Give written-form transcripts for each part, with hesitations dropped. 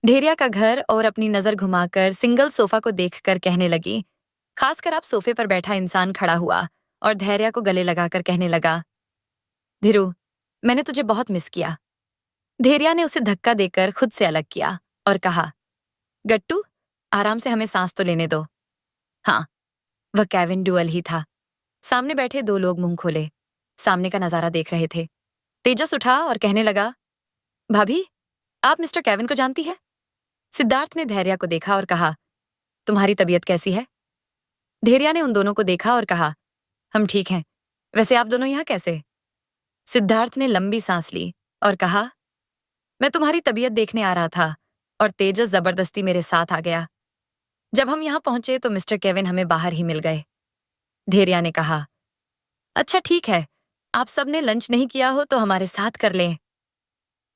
ढेरिया का घर और अपनी नजर घुमाकर सिंगल सोफा को देखकर कहने लगी। खासकर आप सोफे पर बैठा इंसान खड़ा हुआ और धैर्य को गले लगाकर कहने लगा, धीरू, मैंने तुझे बहुत मिस किया। धैर्या ने उसे धक्का देकर खुद से अलग किया और कहा, गट्टू, आराम से हमें सांस तो लेने दो। हाँ, वह केविन डुअल ही था। सामने बैठे दो लोग मुंह खोले सामने का नजारा देख रहे थे। तेजस उठा और कहने लगा, भाभी, आप मिस्टर केविन को जानती है? सिद्धार्थ ने धैर्या को देखा और कहा, तुम्हारी तबीयत कैसी है? धैर्या ने उन दोनों को देखा और कहा, हम ठीक हैं। वैसे आप दोनों यहाँ कैसे? सिद्धार्थ ने लंबी सांस ली और कहा, मैं तुम्हारी तबीयत देखने आ रहा था और तेजस जबरदस्ती मेरे साथ आ गया। जब हम यहाँ पहुंचे तो मिस्टर केविन हमें बाहर ही मिल गए। धैर्या ने कहा, अच्छा ठीक है, आप सबने लंच नहीं किया हो तो हमारे साथ कर लें।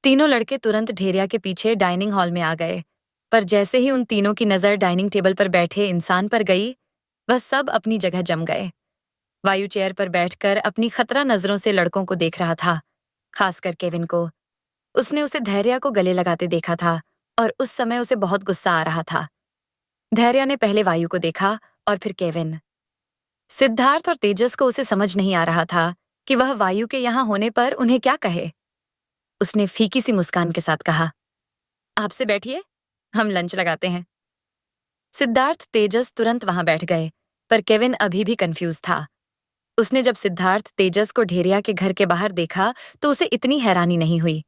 तीनों लड़के तुरंत धैर्या के पीछे डाइनिंग हॉल में आ गए, पर जैसे ही उन तीनों की नजर डाइनिंग टेबल पर बैठे इंसान पर गई, वह सब अपनी जगह जम गए। वायु चेयर पर बैठकर अपनी खतरा नजरों से लड़कों को देख रहा था, खासकर केविन को। उसने उसे धैर्या को गले लगाते देखा था और उस समय उसे बहुत गुस्सा आ रहा था। धैर्या ने पहले वायु को देखा और फिर केविन। सिद्धार्थ और तेजस को उसे समझ नहीं आ रहा था कि वह वायु के यहाँ होने पर उन्हें क्या कहे। उसने फीकी सी मुस्कान के साथ कहा, आपसे बैठिए, हम लंच लगाते हैं। सिद्धार्थ तेजस तुरंत वहां बैठ गए, पर केविन अभी भी कंफ्यूज था। उसने जब सिद्धार्थ तेजस को ढेरिया के घर के बाहर देखा तो उसे इतनी हैरानी नहीं हुई,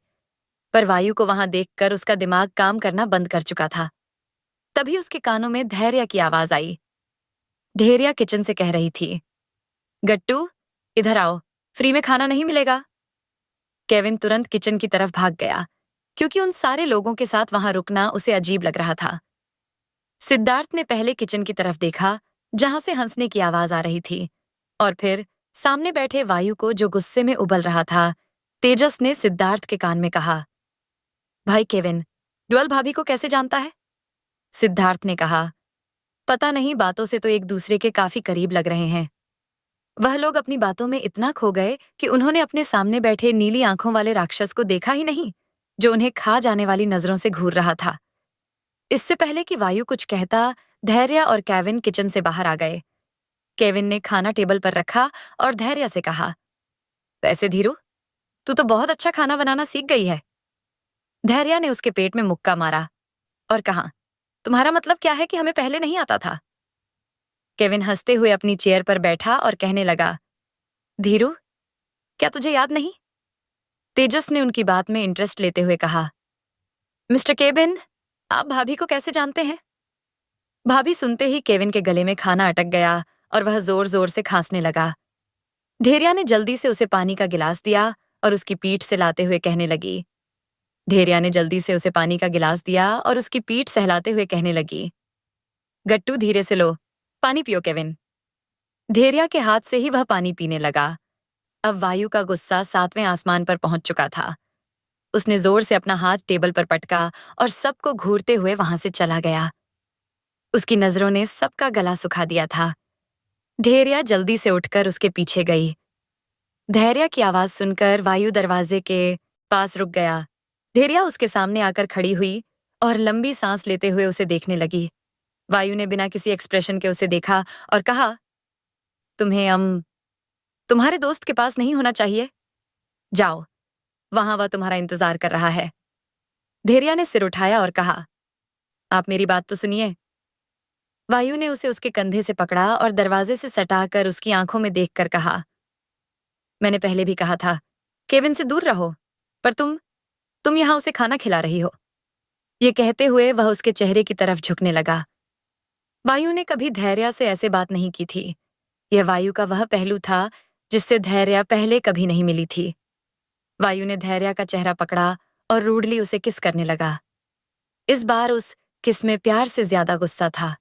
पर वायु को वहां देखकर उसका दिमाग काम करना बंद कर चुका था। तभी उसके कानों में धैर्य की आवाज आई। ढेरिया किचन से कह रही थी, गट्टू, इधर आओ, फ्री में खाना नहीं मिलेगा। केविन तुरंत किचन की तरफ भाग गया, क्योंकि उन सारे लोगों के साथ वहां रुकना उसे अजीब लग रहा था। सिद्धार्थ ने पहले किचन की तरफ देखा, जहां से हंसने की आवाज आ रही थी, और फिर सामने बैठे वायु को, जो गुस्से में उबल रहा था। तेजस ने सिद्धार्थ के कान में कहा, भाई केविन, डुअल भाभी को कैसे जानता है? सिद्धार्थ ने कहा, पता नहीं, बातों से तो एक दूसरे के काफी करीब लग रहे हैं। वह लोग अपनी बातों में इतना खो गए कि उन्होंने अपने सामने बैठे नीली आंखों वाले राक्षस को देखा ही नहीं, जो उन्हें खा जाने वाली नजरों से घूर रहा था। इससे पहले कि वायु कुछ कहता, धैर्य और केविन किचन से बाहर आ गए। केविन ने खाना टेबल पर रखा और धैर्य से कहा, वैसे धीरू, तू तो बहुत अच्छा खाना बनाना सीख गई है। धैर्य ने उसके पेट में मुक्का मारा और कहा, तुम्हारा मतलब क्या है कि हमें पहले नहीं आता था? केविन हंसते हुए अपनी चेयर पर बैठा और कहने लगा, धीरू, क्या तुझे याद नहीं? तेजस ने उनकी बात में इंटरेस्ट लेते हुए कहा, मिस्टर केविन, आप भाभी को कैसे जानते हैं? भाभी सुनते ही केविन के गले में खाना अटक गया और वह जोर जोर से खांसने लगा। ढेरिया ने जल्दी से उसे पानी का गिलास दिया और उसकी पीठ सहलाते हुए कहने लगी। ढेरिया ने जल्दी से उसे पानी का गिलास दिया और उसकी पीठ सहलाते हुए कहने लगी, गट्टू, धीरे से लो, पानी पियो केविन। ढेरिया के हाथ से ही वह पानी पीने लगा। अब वायु का गुस्सा 7वें आसमान पर पहुंच चुका था। उसने जोर से अपना हाथ टेबल पर पटका और सबको घूरते हुए वहां से चला गया। उसकी नजरों ने सबका गला सुखा दिया था। ढेरिया जल्दी से उठकर उसके पीछे गई। धैर्य की आवाज सुनकर वायु दरवाजे के पास रुक गया। ढेरिया उसके सामने आकर खड़ी हुई और लंबी सांस लेते हुए उसे देखने लगी। वायु ने बिना किसी एक्सप्रेशन के उसे देखा और कहा, तुम्हें तुम्हारे दोस्त के पास नहीं होना चाहिए। जाओ, वहां वह तुम्हारा इंतजार कर रहा है। धैर्य ने सिर उठाया और कहा, आप मेरी बात तो सुनिए। वायु ने उसे उसके कंधे से पकड़ा और दरवाजे से सटाकर उसकी आंखों में देखकर कहा, मैंने पहले भी कहा था, केविन से दूर रहो, पर तुम यहां उसे खाना खिला रही हो। ये कहते हुए वह उसके चेहरे की तरफ झुकने लगा। वायु ने कभी धैर्य से ऐसे बात नहीं की थी। यह वायु का वह पहलू था जिससे धैर्य पहले कभी नहीं मिली थी। वायु ने धैर्य का चेहरा पकड़ा और रूडली उसे किस करने लगा। इस बार उस किस में प्यार से ज्यादा गुस्सा था।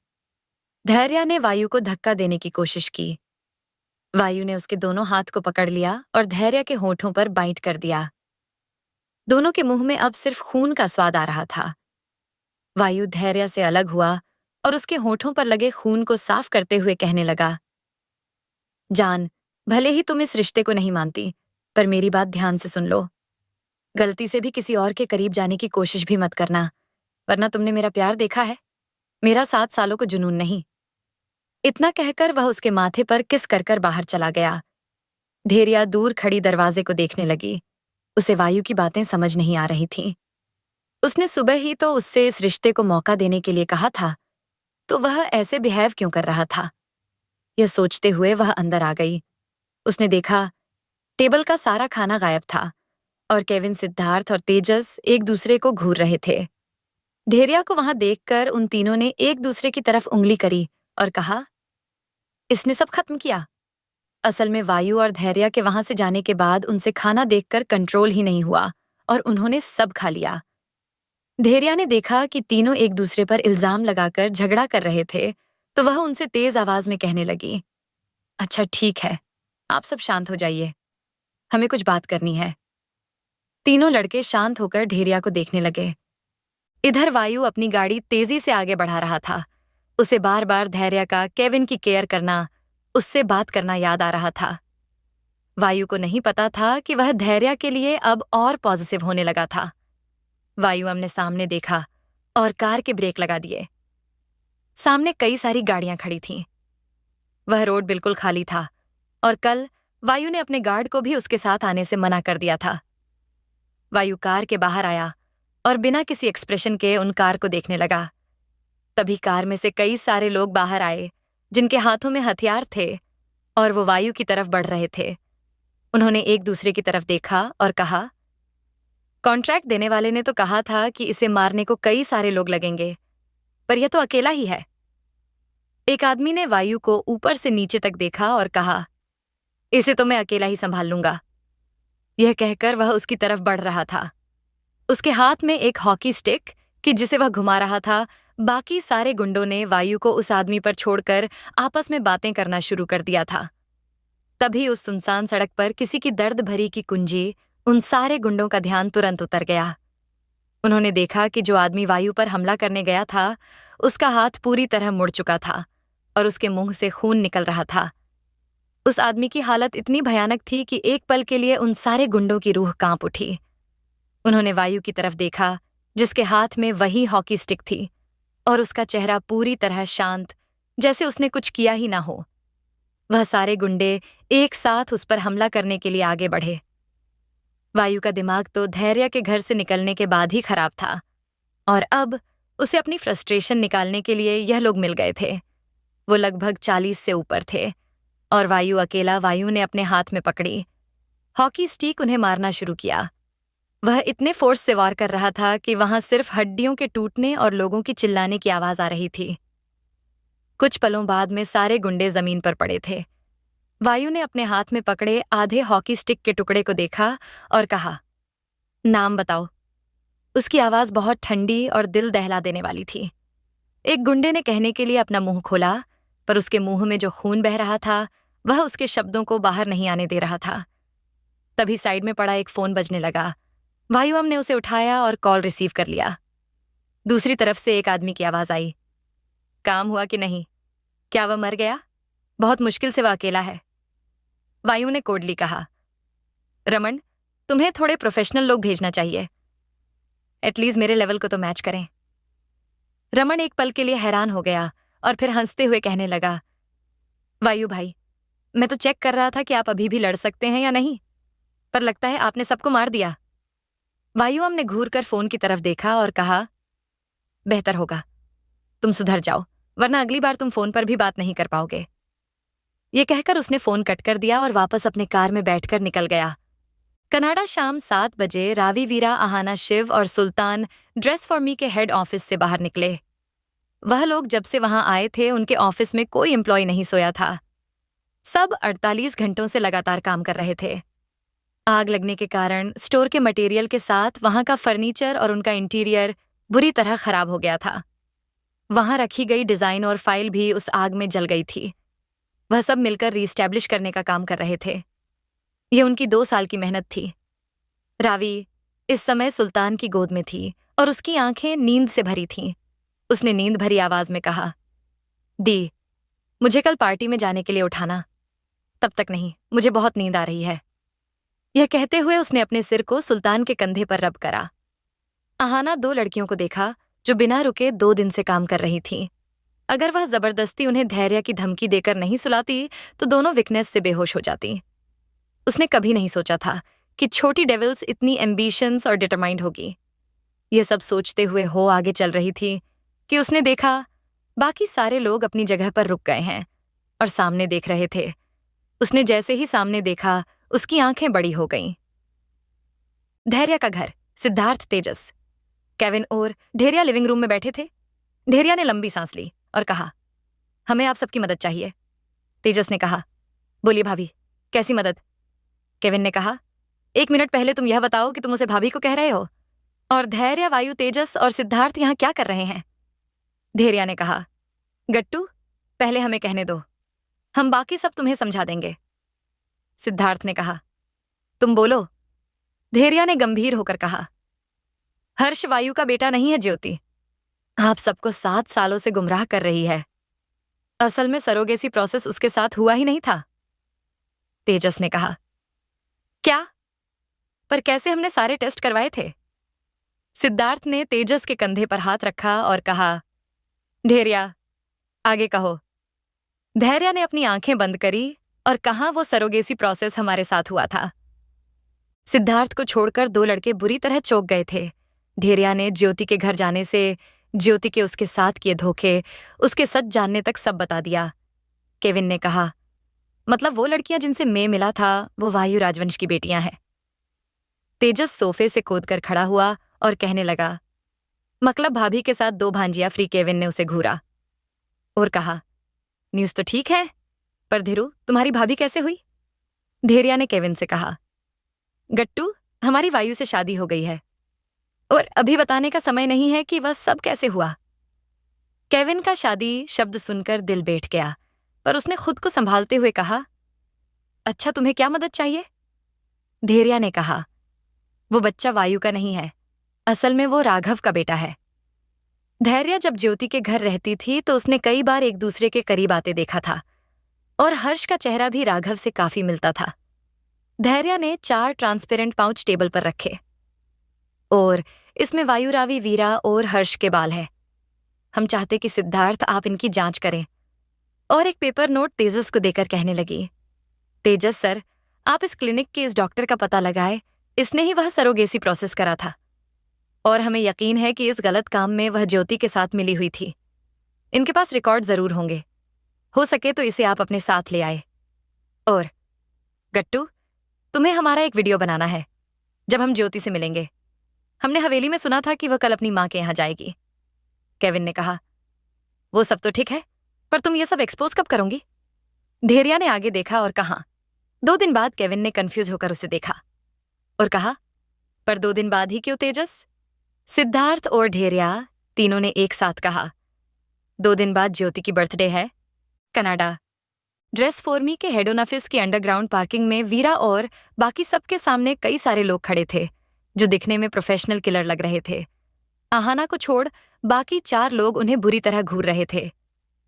धैर्य ने वायु को धक्का देने की कोशिश की। वायु ने उसके दोनों हाथ को पकड़ लिया और धैर्य के होठों पर बाइट कर दिया। दोनों के मुंह में अब सिर्फ खून का स्वाद आ रहा था। वायु धैर्य से अलग हुआ और उसके होठों पर लगे खून को साफ करते हुए कहने लगा, जान, भले ही तुम इस रिश्ते को नहीं मानती, पर मेरी बात ध्यान से सुन लो। गलती से भी किसी और के करीब जाने की कोशिश भी मत करना, वरना तुमने मेरा प्यार देखा है, मेरा 7 सालों को जुनून नहीं। इतना कहकर वह उसके माथे पर किस कर कर बाहर चला गया। धेरिया दूर खड़ी दरवाजे को देखने लगी। उसे वायु की बातें समझ नहीं आ रही थीं। उसने सुबह ही तो उससे इस रिश्ते को मौका देने के लिए कहा था, तो वह ऐसे बिहेव क्यों कर रहा था? यह सोचते हुए वह अंदर आ गई। उसने देखा टेबल का सारा खाना गायब था और केविन, सिद्धार्थ और तेजस एक दूसरे को घूर रहे थे। ढेरिया को वहां देखकर उन तीनों ने एक दूसरे की तरफ उंगली करी और कहा, इसने सब खत्म किया। असल में वायु और धैर्य के वहां से जाने के बाद उनसे खाना देखकर कंट्रोल ही नहीं हुआ और उन्होंने सब खा लिया। धैर्य ने देखा कि तीनों एक दूसरे पर इल्जाम लगाकर झगड़ा कर रहे थे, तो वह उनसे तेज आवाज में कहने लगी, अच्छा ठीक है, आप सब शांत हो जाइए, हमें कुछ बात करनी है। तीनों लड़के शांत होकर ढेरिया को देखने लगे। इधर वायु अपनी गाड़ी तेजी से आगे बढ़ा रहा था। उसे बार बार धैर्य का केविन की केयर करना, उससे बात करना याद आ रहा था। वायु को नहीं पता था कि वह धैर्य के लिए अब और पॉजिटिव होने लगा था। वायु हमने सामने देखा और कार के ब्रेक लगा दिए। सामने कई सारी गाड़ियां खड़ी थीं। वह रोड बिल्कुल खाली था और कल वायु ने अपने गार्ड को भी उसके साथ आने से मना कर दिया था। वायु कार के बाहर आया और बिना किसी एक्सप्रेशन के उन कार को देखने लगा। तभी कार में से कई सारे लोग बाहर आए जिनके हाथों में हथियार थे और वो वायु की तरफ बढ़ रहे थे। उन्होंने एक दूसरे की तरफ देखा और कहा, कॉन्ट्रैक्ट देने वाले ने तो कहा था कि इसे मारने को कई सारे लोग लगेंगे, पर यह तो अकेला ही है। एक आदमी ने वायु को ऊपर से नीचे तक देखा और कहा, इसे तो मैं अकेला ही संभाल लूंगा। यह कहकर वह उसकी तरफ बढ़ रहा था। उसके हाथ में एक हॉकी स्टिक कि जिसे वह घुमा रहा था। बाकी सारे गुंडों ने वायु को उस आदमी पर छोड़कर आपस में बातें करना शुरू कर दिया था। तभी उस सुनसान सड़क पर किसी की दर्द भरी की कुंजी उन सारे गुंडों का ध्यान तुरंत उतर गया। उन्होंने देखा कि जो आदमी वायु पर हमला करने गया था, उसका हाथ पूरी तरह मुड़ चुका था और उसके मुंह से खून निकल रहा था। उस आदमी की हालत इतनी भयानक थी कि एक पल के लिए उन सारे गुंडों की रूह कांप उठी। उन्होंने वायु की तरफ देखा, जिसके हाथ में वही हॉकी स्टिक थी और उसका चेहरा पूरी तरह शांत, जैसे उसने कुछ किया ही ना हो। वह सारे गुंडे एक साथ उस पर हमला करने के लिए आगे बढ़े। वायु का दिमाग तो धैर्य के घर से निकलने के बाद ही खराब था और अब उसे अपनी फ्रस्ट्रेशन निकालने के लिए यह लोग मिल गए थे। वो लगभग 40 से ऊपर थे और वायु अकेला वायु ने अपने हाथ में पकड़ी। हॉकी स्टिक उन्हें मारना शुरू किया। वह इतने फोर्स से वार कर रहा था कि वहां सिर्फ हड्डियों के टूटने और लोगों की चिल्लाने की आवाज आ रही थी। कुछ पलों बाद में सारे गुंडे जमीन पर पड़े थे। वायु ने अपने हाथ में पकड़े आधे हॉकी स्टिक के टुकड़े को देखा और कहा, नाम बताओ। उसकी आवाज बहुत ठंडी और दिल दहला देने वाली थी। एक गुंडे ने कहने के लिए अपना मुंह खोला, पर उसके मुंह में जो खून बह रहा था वह उसके शब्दों को बाहर नहीं आने दे रहा था। तभी साइड में पड़ा एक फोन बजने लगा। वायुअम ने उसे उठाया और कॉल रिसीव कर लिया। दूसरी तरफ से एक आदमी की आवाज आई, काम हुआ कि नहीं? क्या वह मर गया? बहुत मुश्किल से वह अकेला है। वायु ने कोडली कहा, रमन, तुम्हें थोड़े प्रोफेशनल लोग भेजना चाहिए, एटलीस्ट मेरे लेवल को तो मैच करें। रमन एक पल के लिए हैरान हो गया और फिर हंसते हुए कहने लगा, वायु भाई, मैं तो चेक कर रहा था कि आप अभी भी लड़ सकते हैं या नहीं, पर लगता है आपने सबको मार दिया। वायुअम ने घूरकर फोन की तरफ देखा और कहा, बेहतर होगा तुम सुधर जाओ, वरना अगली बार तुम फोन पर भी बात नहीं कर पाओगे। ये कहकर उसने फोन कट कर दिया और वापस अपने कार में बैठकर निकल गया। कनाडा शाम 7 बजे रावी, वीरा, आहाना, शिव और सुल्तान ड्रेस फॉर मी के हेड ऑफिस से बाहर निकले। वह लोग जब से वहां आए थे उनके ऑफिस में कोई एम्प्लॉय नहीं सोया था। सब 48 घंटों से लगातार काम कर रहे थे। आग लगने के कारण स्टोर के मटेरियल के साथ वहां का फर्नीचर और उनका इंटीरियर बुरी तरह खराब हो गया था। वहां रखी गई डिजाइन और फाइल भी उस आग में जल गई थी। वह सब मिलकर रीस्टैब्लिश करने का काम कर रहे थे। ये उनकी 2 साल की मेहनत थी। रावी इस समय सुल्तान की गोद में थी और उसकी आंखें नींद से भरी थीं। उसने नींद भरी आवाज में कहा, दी, मुझे कल पार्टी में जाने के लिए उठाना। तब तक नहीं, मुझे बहुत नींद आ रही है। यह कहते हुए उसने अपने सिर को सुल्तान के कंधे पर रब करा। आहाना 2 लड़कियों को देखा जो बिना रुके 2 दिन से काम कर रही थीं। अगर वह जबरदस्ती उन्हें धैर्य की धमकी देकर नहीं सुलाती तो दोनों वीकनेस से बेहोश हो जाती। उसने कभी नहीं सोचा था कि छोटी डेविल्स इतनी एम्बिशंस और डिटरमाइंड होगी। यह सब सोचते हुए हो आगे चल रही थी कि उसने देखा बाकी सारे लोग अपनी जगह पर रुक गए हैं और सामने देख रहे थे। उसने जैसे ही सामने देखा उसकी आंखें बड़ी हो गईं। धैर्य का घर, सिद्धार्थ, तेजस, केविन और ढेरिया लिविंग रूम में बैठे थे। ढेरिया ने लंबी सांस ली और कहा, हमें आप सबकी मदद चाहिए। तेजस ने कहा, बोलिए भाभी, कैसी मदद? केविन ने कहा, 1 मिनट पहले तुम यह बताओ कि तुम उसे भाभी को कह रहे हो, और धैर्य, वायु, तेजस और सिद्धार्थ यहां क्या कर रहे हैं? धैर्या ने कहा, गट्टू, पहले हमें कहने दो, हम बाकी सब तुम्हें समझा देंगे। सिद्धार्थ ने कहा, तुम बोलो। धैर्या ने गंभीर होकर कहा, हर्ष वायु का बेटा नहीं है ज्योति। आप सबको 7 सालों से गुमराह कर रही है। असल में सरोगेसी प्रोसेस उसके साथ हुआ ही नहीं था। तेजस ने कहा, क्या? पर कैसे? हमने सारे टेस्ट करवाए थे। सिद्धार्थ ने तेजस के कंधे पर हाथ रखा और कहा, धैर्या, आगे कहो। धैर्या ने अपनी आंखें बंद करी और कहा, वो सरोगेसी प्रोसेस हमारे साथ हुआ था। सिद्धार्थ को छोड़कर 2 लड़के बुरी तरह चौंक गए थे। धैर्या ने ज्योति के घर जाने से, ज्योति के उसके साथ किए धोखे, उसके सच जानने तक सब बता दिया। केविन ने कहा, मतलब वो लड़कियां जिनसे मैं मिला था वो वायु राजवंश की बेटियां हैं। तेजस सोफे से कूदकर खड़ा हुआ और कहने लगा, मतलब भाभी के साथ 2 भांजियां फ्री। केविन ने उसे घूरा और कहा, न्यूज़ तो ठीक है, पर धीरू, तुम्हारी भाभी कैसे हुई? धैर्या ने केविन से कहा, गट्टू, हमारी वायु से शादी हो गई है और अभी बताने का समय नहीं है कि वह सब कैसे हुआ। केविन का शादी शब्द सुनकर दिल बैठ गया, पर उसने खुद को संभालते हुए कहा, अच्छा, तुम्हें क्या मदद चाहिए? धैर्या ने कहा, वो बच्चा वायु का नहीं है, असल में वो राघव का बेटा है। धैर्या जब ज्योति के घर रहती थी तो उसने कई बार एक दूसरे के करीब आते देखा था और हर्ष का चेहरा भी राघव से काफी मिलता था। धैर्या ने 4 ट्रांसपेरेंट पाउच टेबल पर रखे और इसमें वायु, रावी, वीरा और हर्ष के बाल है। हम चाहते कि सिद्धार्थ आप इनकी जांच करें। और एक पेपर नोट तेजस को देकर कहने लगी, तेजस सर, आप इस क्लिनिक के इस डॉक्टर का पता लगाए, इसने ही वह सरोगेसी प्रोसेस करा था और हमें यकीन है कि इस गलत काम में वह ज्योति के साथ मिली हुई थी। इनके पास रिकॉर्ड जरूर होंगे, हो सके तो इसे आप अपने साथ ले आए। और गट्टू, तुम्हें हमारा एक वीडियो बनाना है जब हम ज्योति से मिलेंगे। हमने हवेली में सुना था कि वह कल अपनी माँ के यहाँ जाएगी। केविन ने कहा, वो सब तो ठीक है, पर तुम ये सब एक्सपोज कब करोगी? धैर्या ने आगे देखा और कहा, 2 दिन बाद। केविन ने कंफ्यूज होकर उसे देखा और कहा, पर 2 दिन बाद ही क्यों तेजस? सिद्धार्थ और धैर्या तीनों ने एक साथ कहा, 2 दिन बाद ज्योति की बर्थडे है, कनाडा। ड्रेस फॉर्मी के हेड ऑफिस की अंडरग्राउंड पार्किंग में वीरा और बाकी सबके सामने कई सारे लोग खड़े थे जो दिखने में प्रोफेशनल किलर लग रहे थे। आहाना को छोड़ बाकी 4 लोग उन्हें बुरी तरह घूर रहे थे।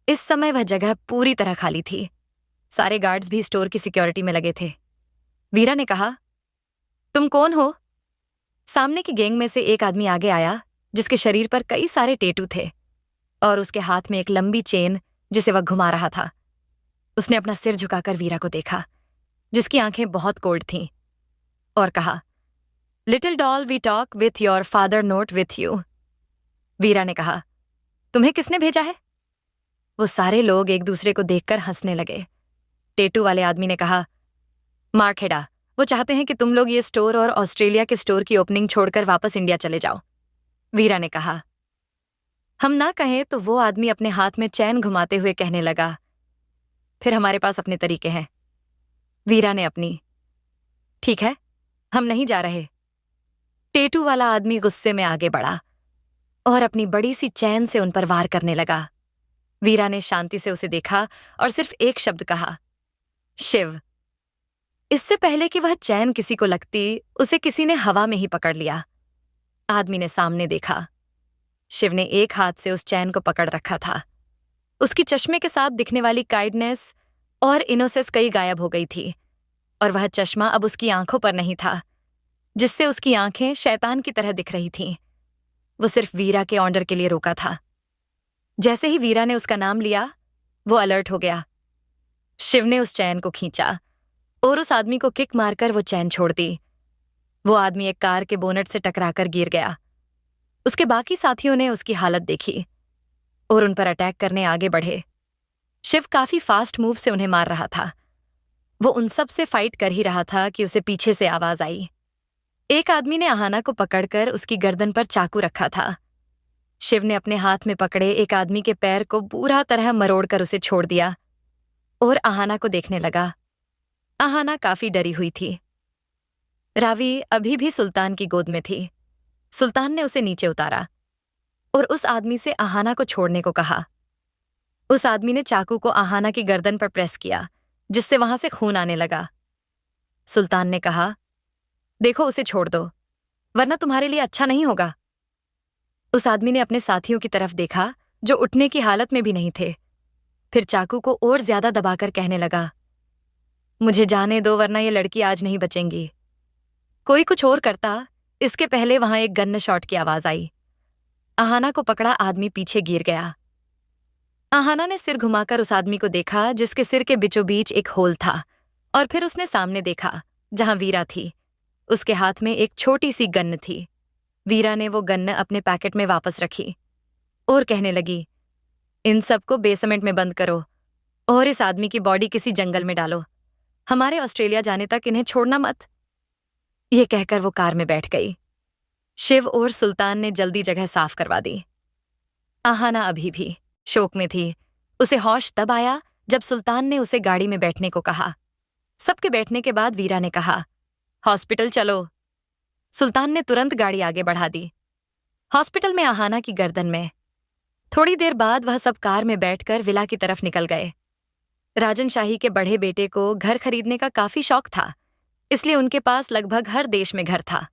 इस समय वह जगह पूरी तरह खाली थी। सारे गार्ड्स भी स्टोर की सिक्योरिटी में लगे थे। वीरा ने कहा, तुम कौन हो? सामने की गैंग में से एक आदमी आगे आया जिसके शरीर पर कई सारे टैटू थे और उसके हाथ में एक लंबी चेन जिसे वह घुमा रहा था। उसने अपना सिर झुकाकर वीरा को देखा जिसकी आंखें बहुत कोल्ड थीं और कहा, little doll, we talk with your father, not with you. Veera ने कहा, तुम्हें किसने भेजा है? वो सारे लोग एक दूसरे को देखकर हंसने लगे। टैटू वाले आदमी ने कहा, मार्क हेडा, वो चाहते हैं कि तुम लोग ये स्टोर और ऑस्ट्रेलिया के स्टोर की ओपनिंग छोड़कर वापस इंडिया चले जाओ। वीरा ने कहा, हम ना कहें तो वो आदमी अपने हाथ में चैन घुमाते हुए कहने लगा, फिर हमारे पास अपने तरीके हैं। वीरा ने अपनी, ठीक है, हम नहीं जा रहे। टैटू वाला आदमी गुस्से में आगे बढ़ा और अपनी बड़ी सी चैन से उन पर वार करने लगा। वीरा ने शांति से उसे देखा और सिर्फ एक शब्द कहा, शिव। इससे पहले कि वह चैन किसी को लगती, उसे किसी ने हवा में ही पकड़ लिया। आदमी ने सामने देखा। शिव ने एक हाथ से उस चैन को पकड़ रखा था। उसकी चश्मे के साथ दिखने वाली काइंडनेस और इनोसेंस कई गायब हो गई थी और वह चश्मा अब उसकी आंखों पर नहीं था, जिससे उसकी आंखें शैतान की तरह दिख रही थीं। वो सिर्फ वीरा के ऑर्डर के लिए रोका था। जैसे ही वीरा ने उसका नाम लिया, वो अलर्ट हो गया। शिव ने उस चैन को खींचा और उस आदमी को किक मारकर वो चैन छोड़ दी। वो आदमी एक कार के बोनट से टकराकर गिर गया। उसके बाकी साथियों ने उसकी हालत देखी और उन पर अटैक करने आगे बढ़े। शिव काफी फास्ट मूव से उन्हें मार रहा था। वो उन सब से फाइट कर ही रहा था कि उसे पीछे से आवाज आई। एक आदमी ने आहाना को पकड़कर उसकी गर्दन पर चाकू रखा था। शिव ने अपने हाथ में पकड़े एक आदमी के पैर को पूरा तरह मरोड़कर उसे छोड़ दिया और आहाना को देखने लगा। आहाना काफी डरी हुई थी। रावी अभी भी सुल्तान की गोद में थी। सुल्तान ने उसे नीचे उतारा और उस आदमी से आहाना को छोड़ने को कहा। उस आदमी ने चाकू को आहाना की गर्दन पर प्रेस किया, जिससे वहां से खून आने लगा। सुल्तान ने कहा, देखो उसे छोड़ दो, वरना तुम्हारे लिए अच्छा नहीं होगा। उस आदमी ने अपने साथियों की तरफ देखा, जो उठने की हालत में भी नहीं थे। फिर चाकू को और ज्यादा दबाकर कहने लगा, मुझे जाने दो, वरना ये लड़की आज नहीं बचेंगी। कोई कुछ और करता, इसके पहले वहां एक गन शॉट की आवाज आई। आहाना को पकड़ा आदमी पीछे गिर गया। आहाना ने सिर घुमाकर उस आदमी को देखा, जिसके सिर के बीचों बीच एक होल था, और फिर उसने सामने देखा, जहां वीरा थी। उसके हाथ में एक छोटी सी गन थी। वीरा ने वो गन अपने पैकेट में वापस रखी और कहने लगी, इन सबको बेसमेंट में बंद करो और इस आदमी की बॉडी किसी जंगल में डालो। हमारे ऑस्ट्रेलिया जाने तक इन्हें छोड़ना मत। ये कहकर वो कार में बैठ गई। शिव और सुल्तान ने जल्दी जगह साफ करवा दी। आहाना अभी भी शोक में थी। उसे होश तब आया जब सुल्तान ने उसे गाड़ी में बैठने को कहा। सबके बैठने के बाद वीरा ने कहा, हॉस्पिटल चलो। सुल्तान ने तुरंत गाड़ी आगे बढ़ा दी। हॉस्पिटल में आहाना की गर्दन में। थोड़ी देर बाद वह सब कार में बैठकर विला की तरफ निकल गए। राजन शाही के बड़े बेटे को घर खरीदने का काफी शौक था, इसलिए उनके पास लगभग हर देश में घर था।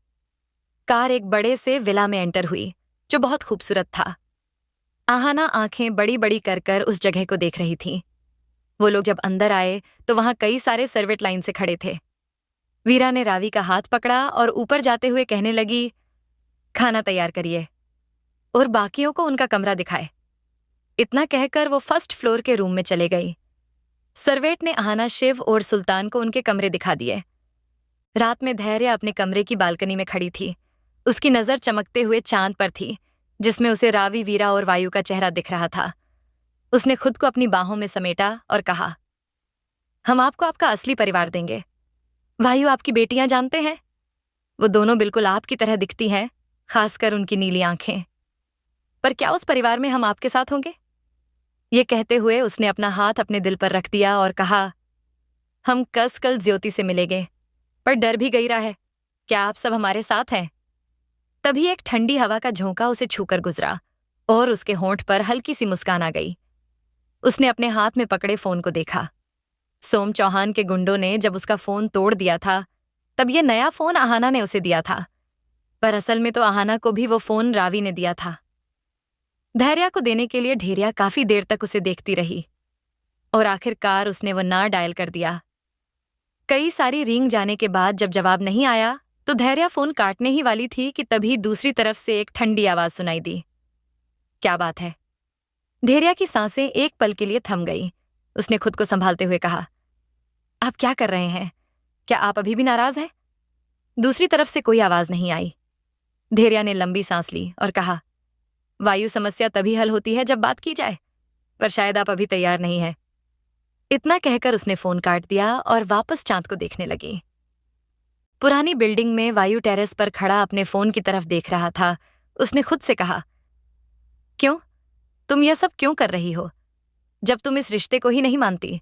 कार एक बड़े से विला में एंटर हुई, जो बहुत खूबसूरत था। आहाना आंखें बड़ी बड़ी कर कर उस जगह को देख रही थी। वो लोग जब अंदर आए तो वहां कई सारे सर्वेंट लाइन से खड़े थे। वीरा ने रावी का हाथ पकड़ा और ऊपर जाते हुए कहने लगी, खाना तैयार करिए और बाकियों को उनका कमरा दिखाए। इतना कहकर वो फर्स्ट फ्लोर के रूम में चले गई। सर्वेंट ने आहाना, शिव और सुल्तान को उनके कमरे दिखा दिए। रात में धैर्य अपने कमरे की बालकनी में खड़ी थी। उसकी नजर चमकते हुए चांद पर थी, जिसमें उसे रावी, वीरा और वायु का चेहरा दिख रहा था। उसने खुद को अपनी बाहों में समेटा और कहा, हम आपको आपका असली परिवार देंगे। वायु, आपकी बेटियां जानते हैं, वो दोनों बिल्कुल आपकी तरह दिखती हैं, खासकर उनकी नीली आंखें। पर क्या उस परिवार में हम आपके साथ होंगे? ये कहते हुए उसने अपना हाथ अपने दिल पर रख दिया और कहा, हम कल ज्योति से मिलेंगे, पर डर भी गई रहा है। क्या आप सब हमारे साथ हैं? तभी एक ठंडी हवा का झोंका उसे छूकर गुजरा और उसके होंठ पर हल्की सी मुस्कान आ गई। उसने अपने हाथ में पकड़े फोन को देखा। सोम चौहान के गुंडों ने जब उसका फोन तोड़ दिया था, तब ये नया फोन आहाना ने उसे दिया था, पर असल में तो आहाना को भी वो फोन रावी ने दिया था। धैर्य को देने के लिए ढेरिया काफी देर तक उसे देखती रही और आखिरकार उसने वो ना डायल कर दिया। कई सारी रिंग जाने के बाद जब जवाब नहीं आया तो धैर्य फोन काटने ही वाली थी कि तभी दूसरी तरफ से एक ठंडी आवाज सुनाई दी। क्या बात है? धैर्य की सांसें एक पल के लिए थम गई। उसने खुद को संभालते हुए कहा, आप क्या कर रहे हैं? क्या आप अभी भी नाराज हैं? दूसरी तरफ से कोई आवाज नहीं आई। धैर्य ने लंबी सांस ली और कहा, वायु, समस्या तभी हल होती है जब बात की जाए, पर शायद आप अभी तैयार नहीं हैं। इतना कहकर उसने फोन काट दिया और वापस चांद को देखने लगी। पुरानी बिल्डिंग में वायु टेरेस पर खड़ा अपने फोन की तरफ देख रहा था। उसने खुद से कहा, क्यों? तुम यह सब क्यों कर रही हो, जब तुम इस रिश्ते को ही नहीं मानती?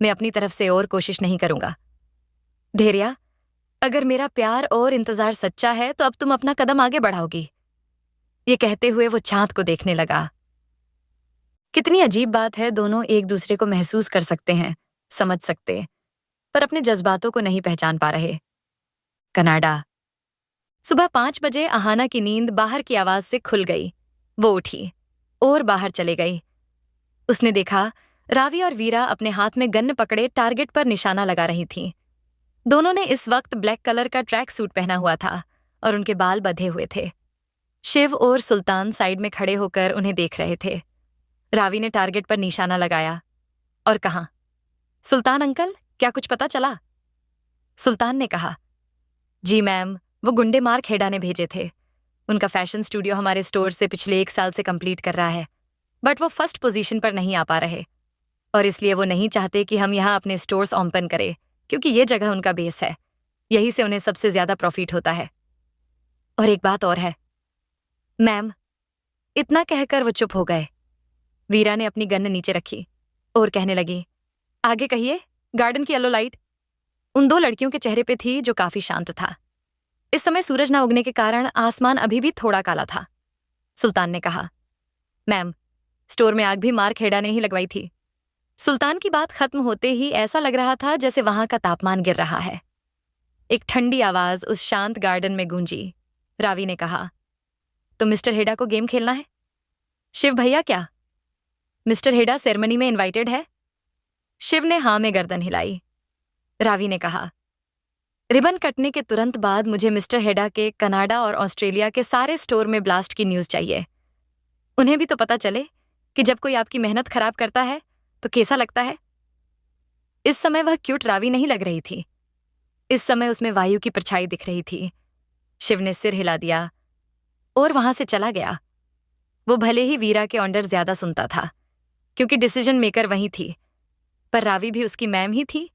मैं अपनी तरफ से और कोशिश नहीं करूंगा। धैर्य, अगर मेरा प्यार और इंतजार सच्चा है तो अब तुम अपना कदम आगे बढ़ाओगी। ये कहते हुए वो चांद को देखने लगा। कितनी अजीब बात है, दोनों एक दूसरे को महसूस कर सकते हैं, समझ सकते, पर अपने जज्बातों को नहीं पहचान पा रहे। कनाडा। सुबह 5 बजे आहाना की नींद बाहर की आवाज से खुल गई। वो उठी और बाहर चले गई। उसने देखा रावी और वीरा अपने हाथ में गन पकड़े टारगेट पर निशाना लगा रही थीं। दोनों ने इस वक्त ब्लैक कलर का ट्रैक सूट पहना हुआ था और उनके बाल बंधे हुए थे। शिव और सुल्तान साइड में खड़े होकर उन्हें देख रहे थे। रावी ने टारगेट पर निशाना लगाया और कहा, सुल्तान अंकल, क्या कुछ पता चला? सुल्तान ने कहा, जी मैम, वो गुंडे मार्क हेडा ने भेजे थे। उनका फैशन स्टूडियो हमारे स्टोर से पिछले 1 साल से कंप्लीट कर रहा है, बट वो फर्स्ट पोजीशन पर नहीं आ पा रहे और इसलिए वो नहीं चाहते कि हम यहाँ अपने स्टोर्स ओपन करें, क्योंकि ये जगह उनका बेस है। यहीं से उन्हें सबसे ज्यादा प्रॉफिट होता है। और एक बात और है मैम। इतना कहकर वो चुप हो गए। वीरा ने अपनी गन नीचे रखी और कहने लगी, आगे कहिए। गार्डन की येलो लाइट उन 2 लड़कियों के चेहरे पे थी जो काफी शांत था। इस समय सूरज न उगने के कारण आसमान अभी भी थोड़ा काला था। सुल्तान ने कहा, मैम, स्टोर में आग भी मार्क हेडा ने ही लगवाई थी। सुल्तान की बात खत्म होते ही ऐसा लग रहा था जैसे वहां का तापमान गिर रहा है। एक ठंडी आवाज उस शांत गार्डन में गूंजी। रावी ने कहा, तो मिस्टर हेडा को गेम खेलना है? शिव भैया, क्या मिस्टर हेडा सेरेमनी में इनवाइटेड है? शिव ने हाँ में गर्दन हिलाई। रावी ने कहा, रिबन कटने के तुरंत बाद मुझे मिस्टर हेडा के कनाडा और ऑस्ट्रेलिया के सारे स्टोर में ब्लास्ट की न्यूज चाहिए। उन्हें भी तो पता चले कि जब कोई आपकी मेहनत खराब करता है तो कैसा लगता है। इस समय वह क्यूट रावी नहीं लग रही थी। इस समय उसमें वायु की परछाई दिख रही थी। शिव ने सिर हिला दिया और वहां से चला गया। वो भले ही वीरा के ऑर्डर ज्यादा सुनता था, क्योंकि डिसीजन मेकर वही थी, पर रावी भी उसकी मैम ही थी।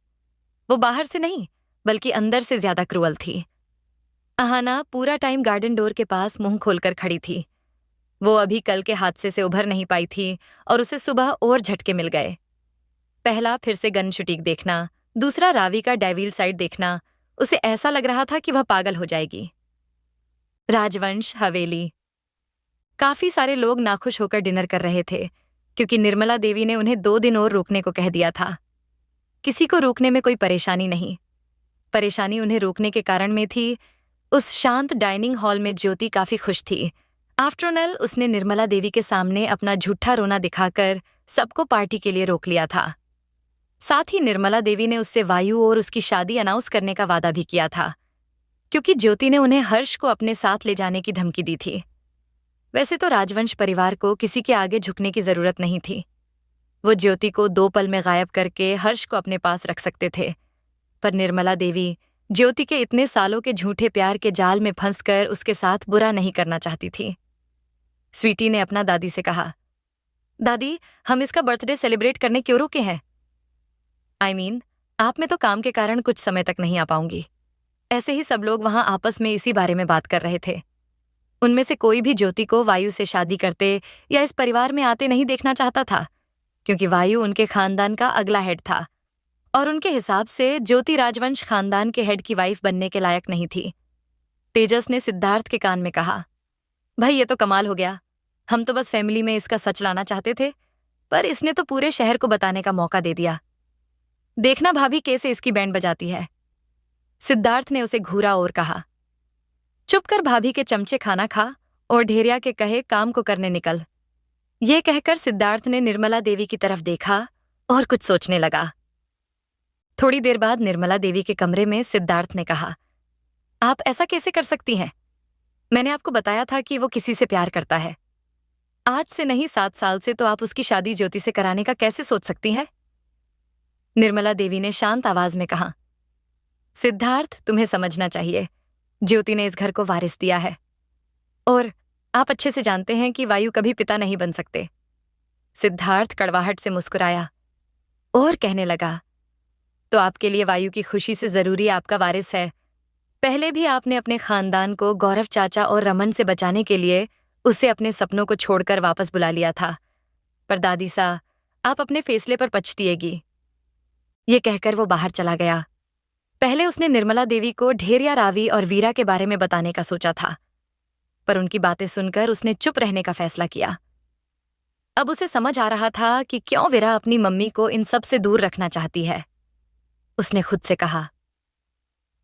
वो बाहर से नहीं बल्कि अंदर से ज्यादा क्रूअल थी। अहाना पूरा टाइम गार्डन डोर के पास मुंह खोलकर खड़ी थी। वो अभी कल के हादसे से उभर नहीं पाई थी और उसे सुबह और झटके मिल गए। पहला फिर से गन शुटीक देखना, दूसरा रावी का डेविल साइड देखना। उसे ऐसा लग रहा था कि वह पागल हो जाएगी। राजवंश हवेली। काफी सारे लोग नाखुश होकर डिनर कर रहे थे, क्योंकि निर्मला देवी ने उन्हें 2 दिन और रुकने को कह दिया था। किसी को रुकने में कोई परेशानी नहीं। परेशानी उन्हें रोकने के कारण में थी। उस शांत डाइनिंग हॉल में ज्योति काफी खुश थी। आफ्टर ऑल उसने निर्मला देवी के सामने अपना झूठा रोना दिखाकर सबको पार्टी के लिए रोक लिया था। साथ ही निर्मला देवी ने उससे वायु और उसकी शादी अनाउंस करने का वादा भी किया था, क्योंकि ज्योति ने उन्हें हर्ष को अपने साथ ले जाने की धमकी दी थी। वैसे तो राजवंश परिवार को किसी के आगे झुकने की जरूरत नहीं थी। वो ज्योति को 2 पल में गायब करके हर्ष को अपने पास रख सकते थे, पर निर्मला देवी ज्योति के इतने सालों के झूठे प्यार के जाल में फंसकर उसके साथ बुरा नहीं करना चाहती थी। स्वीटी ने अपना दादी से कहा, दादी, हम इसका बर्थडे सेलिब्रेट करने क्यों रुके हैं? आप में तो काम के कारण कुछ समय तक नहीं आ पाऊंगी। ऐसे ही सब लोग वहां आपस में इसी बारे में बात कर रहे थे। उनमें से कोई भी ज्योति को वायु से शादी करते या इस परिवार में आते नहीं देखना चाहता था, क्योंकि वायु उनके खानदान का अगला हेड था और उनके हिसाब से ज्योति राजवंश खानदान के हेड की वाइफ बनने के लायक नहीं थी। तेजस ने सिद्धार्थ के कान में कहा, भाई ये तो कमाल हो गया। हम तो बस फैमिली में इसका सच लाना चाहते थे, पर इसने तो पूरे शहर को बताने का मौका दे दिया। देखना भाभी कैसे इसकी बैंड बजाती है। सिद्धार्थ ने उसे घूरा और कहा, चुप कर भाभी के चमचे खाना खा और ढेरिया के कहे काम को करने निकल। ये कहकर सिद्धार्थ ने निर्मला देवी की तरफ देखा और कुछ सोचने लगा। थोड़ी देर बाद निर्मला देवी के कमरे में सिद्धार्थ ने कहा, आप ऐसा कैसे कर सकती हैं? मैंने आपको बताया था कि वो किसी से प्यार करता है। आज से नहीं 7 साल से तो आप उसकी शादी ज्योति से कराने का कैसे सोच सकती हैं? निर्मला देवी ने शांत आवाज में कहा, सिद्धार्थ, तुम्हें समझना चाहिए, ज्योति ने इस घर को वारिस दिया है और आप अच्छे से जानते हैं कि वायु कभी पिता नहीं बन सकते। सिद्धार्थ कड़वाहट से मुस्कुराया और कहने लगा, तो आपके लिए वायु की खुशी से जरूरी आपका वारिस है। पहले भी आपने अपने खानदान को गौरव चाचा और रमन से बचाने के लिए उसे अपने सपनों को छोड़कर वापस बुला लिया था, पर दादी सा, आप अपने फैसले पर पछताएगी। ये कहकर वो बाहर चला गया। पहले उसने निर्मला देवी को ढेरिया, रावी और वीरा के बारे में बताने का सोचा था, पर उनकी बातें सुनकर उसने चुप रहने का फैसला किया। अब उसे समझ आ रहा था कि क्यों वीरा अपनी मम्मी को इन सब से दूर रखना चाहती है। उसने खुद से कहा,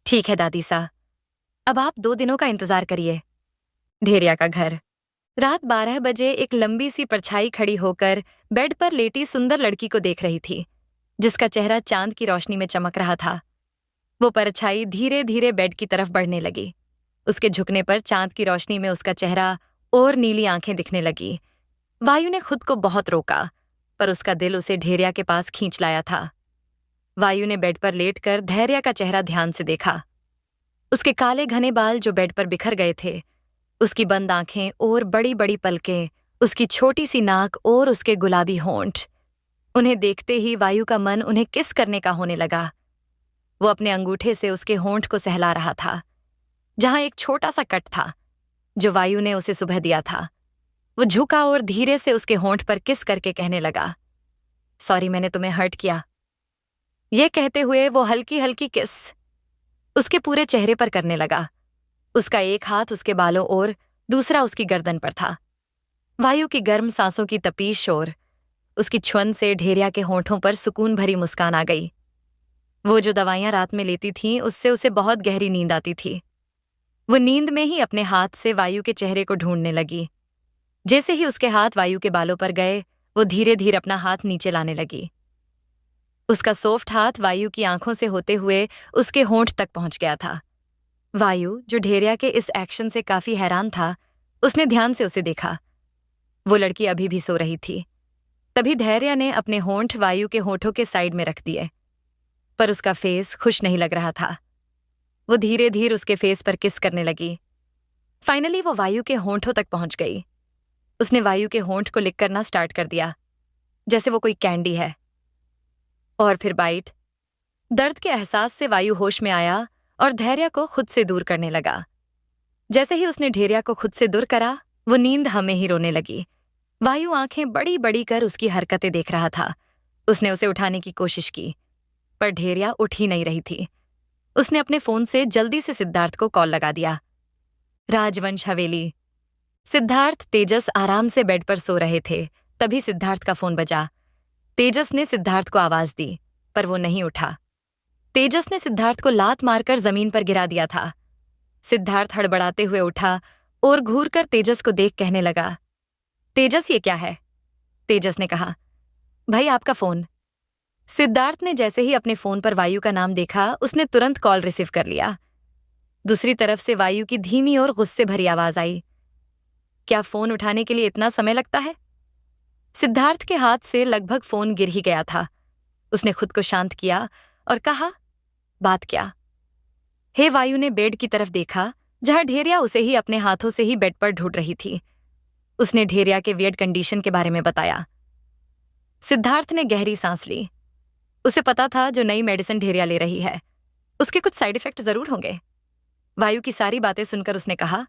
ठीक है दादी सा, अब आप 2 दिनों का इंतजार करिए। ढेरिया का घर। रात 12 बजे एक लंबी सी परछाई खड़ी होकर बेड पर लेटी सुंदर लड़की को देख रही थी, जिसका चेहरा चांद की रोशनी में चमक रहा था। वो परछाई धीरे धीरे बेड की तरफ बढ़ने लगी। उसके झुकने पर चांद की रोशनी में उसका चेहरा और नीली आंखें दिखने लगी। वायु ने खुद को बहुत रोका, पर उसका दिल उसे ढेरिया के पास खींच लाया था। वायु ने बेड पर लेटकर धैर्य का चेहरा ध्यान से देखा। उसके काले घने बाल जो बेड पर बिखर गए थे, उसकी बंद आंखें और बड़ी बड़ी पलकें, उसकी छोटी सी नाक और उसके गुलाबी होंठ। उन्हें देखते ही वायु का मन उन्हें किस करने का होने लगा। वो अपने अंगूठे से उसके होंठ को सहला रहा था, जहां एक छोटा सा कट था जो वायु ने उसे सुबह दिया था। वो झुका और धीरे से उसके होंठ पर किस करके कहने लगा, सॉरी, मैंने तुम्हें हर्ट किया। ये कहते हुए वो हल्की हल्की किस उसके पूरे चेहरे पर करने लगा। उसका एक हाथ उसके बालों और दूसरा उसकी गर्दन पर था। वायु की गर्म सांसों की तपीश और उसकी छुअन से ढेरिया के होंठों पर सुकून भरी मुस्कान आ गई। वो जो दवाइयां रात में लेती थीं, उससे उसे बहुत गहरी नींद आती थी। वो नींद में ही अपने हाथ से वायु के चेहरे को ढूंढने लगी। जैसे ही उसके हाथ वायु के बालों पर गए, वो धीरे धीरे अपना हाथ नीचे लाने लगी। उसका सॉफ्ट हाथ वायु की आंखों से होते हुए उसके होंठ तक पहुंच गया था। वायु, जो ढेरिया के इस एक्शन से काफी हैरान था, उसने ध्यान से उसे देखा। वो लड़की अभी भी सो रही थी। तभी धैर्य ने अपने होंठ वायु के होठों के साइड में रख दिए, पर उसका फेस खुश नहीं लग रहा था। वो धीरे धीरे उसके फेस पर किस करने लगी। फाइनली वो वायु के होंठों तक पहुंच गई। उसने वायु के होंठ को लिक करना स्टार्ट कर दिया, जैसे वो कोई कैंडी है। और फिर बाइट। दर्द के एहसास से वायु होश में आया और धैर्य को खुद से दूर करने लगा। जैसे ही उसने ढेरिया को खुद से दूर करा, वो नींद हमें ही रोने लगी। वायु आंखें बड़ी बड़ी कर उसकी हरकतें देख रहा था। उसने उसे उठाने की कोशिश की, पर ढेरिया उठ ही नहीं रही थी। उसने अपने फोन से जल्दी से सिद्धार्थ को कॉल लगा दिया। राजवंश हवेली। सिद्धार्थ तेजस आराम से बेड पर सो रहे थे। तभी सिद्धार्थ का फोन बजा। तेजस ने सिद्धार्थ को आवाज दी, पर वो नहीं उठा। तेजस ने सिद्धार्थ को लात मारकर जमीन पर गिरा दिया था। सिद्धार्थ हड़बड़ाते हुए उठा और घूरकर तेजस को देख कहने लगा, तेजस, ये क्या है? तेजस ने कहा, भाई आपका फोन। सिद्धार्थ ने जैसे ही अपने फोन पर वायु का नाम देखा, उसने तुरंत कॉल रिसीव कर लिया। दूसरी तरफ से वायु की धीमी और गुस्से भरी आवाज आई, क्या फोन उठाने के लिए इतना समय लगता है? सिद्धार्थ के हाथ से लगभग फोन गिर ही गया था। उसने खुद को शांत किया और कहा, बात क्या? हे वायु ने बेड की तरफ देखा, जहां ढेरिया उसे ही अपने हाथों से ही बेड पर ढूंढ रही थी। उसने ढेरिया के वियर्ड कंडीशन के बारे में बताया। सिद्धार्थ ने गहरी सांस ली। उसे पता था जो नई मेडिसिन ढेरिया ले रही है, उसके कुछ साइड इफेक्ट जरूर होंगे। वायु की सारी बातें सुनकर उसने कहा,